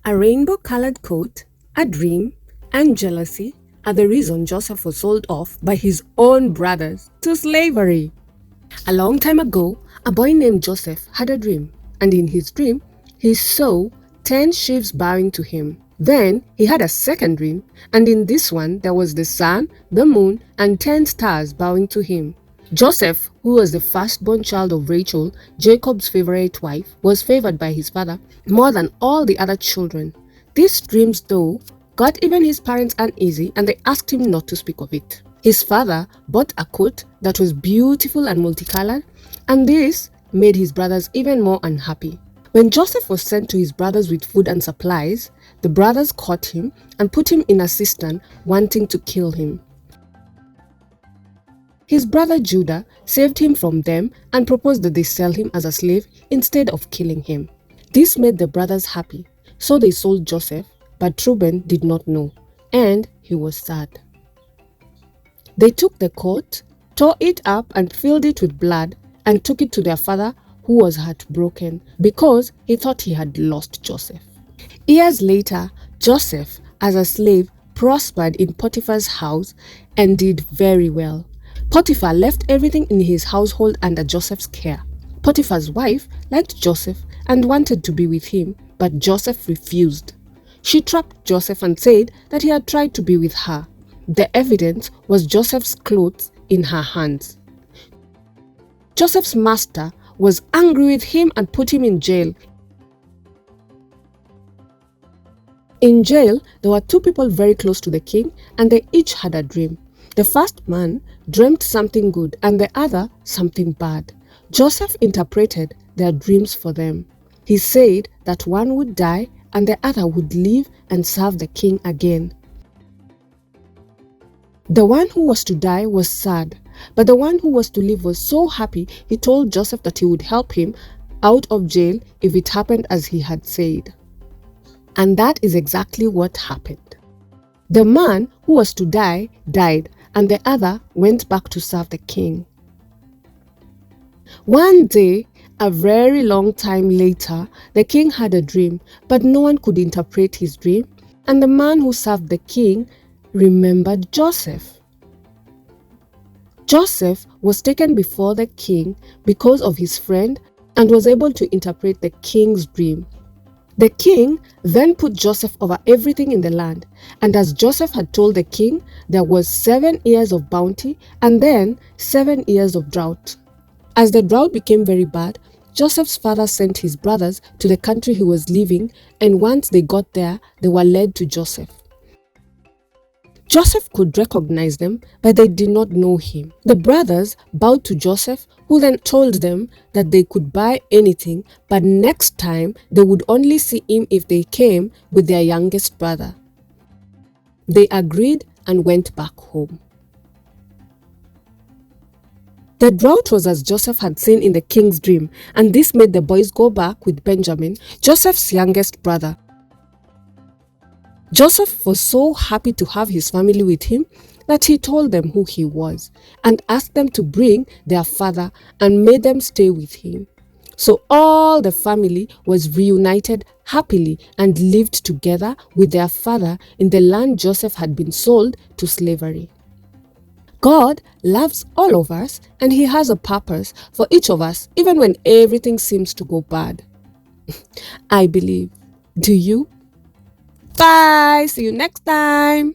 A rainbow-colored coat, a dream, and jealousy are the reason Joseph was sold off by his own brothers to slavery. A long time ago, a boy named Joseph had a dream, and in his dream, he saw 10 sheaves bowing to him. Then he had a second dream, and in this one there was the sun, the moon, and 10 stars bowing to him. Joseph, who was the firstborn child of Rachel, Jacob's favorite wife, was favored by his father more than all the other children. These dreams, though, got even his parents uneasy, and they asked him not to speak of it. His father bought a coat that was beautiful and multicolored, and this made his brothers even more unhappy. When Joseph was sent to his brothers with food and supplies, the brothers caught him and put him in a cistern, wanting to kill him. His brother Judah saved him from them and proposed that they sell him as a slave instead of killing him. This made the brothers happy, so they sold Joseph, but Reuben did not know, and he was sad. They took the coat, tore it up and filled it with blood, and took it to their father, who was heartbroken because he thought he had lost Joseph. Years later, Joseph, as a slave, prospered in Potiphar's house and did very well. Potiphar left everything in his household under Joseph's care. Potiphar's wife liked Joseph and wanted to be with him, but Joseph refused. She trapped Joseph and said that he had tried to be with her. The evidence was Joseph's clothes in her hands. Joseph's master was angry with him and put him in jail. In jail, there were 2 people very close to the king, and they each had a dream. The first man dreamt something good and the other something bad. Joseph interpreted their dreams for them. He said that one would die and the other would live and serve the king again. The one who was to die was sad, but the one who was to live was so happy he told Joseph that he would help him out of jail if it happened as he had said. And that is exactly what happened. The man who was to die died, and the other went back to serve the king. One day, a very long time later, the king had a dream, but no one could interpret his dream, and the man who served the king remembered Joseph. Joseph was taken before the king because of his friend and was able to interpret the king's dream. The king then put Joseph over everything in the land, and as Joseph had told the king, there was 7 years of bounty and then 7 years of drought. As the drought became very bad, Joseph's father sent his brothers to the country he was living, and once they got there, they were led to Joseph. Joseph could recognize them, but they did not know him. The brothers bowed to Joseph, who then told them that they could buy anything, but next time they would only see him if they came with their youngest brother. They agreed and went back home. The drought was as Joseph had seen in the king's dream, and this made the boys go back with Benjamin, Joseph's youngest brother. Joseph was so happy to have his family with him that he told them who he was and asked them to bring their father and made them stay with him. So all the family was reunited happily and lived together with their father in the land Joseph had been sold to slavery. God loves all of us, and He has a purpose for each of us, even when everything seems to go bad. I believe. Do you? Bye. See you next time.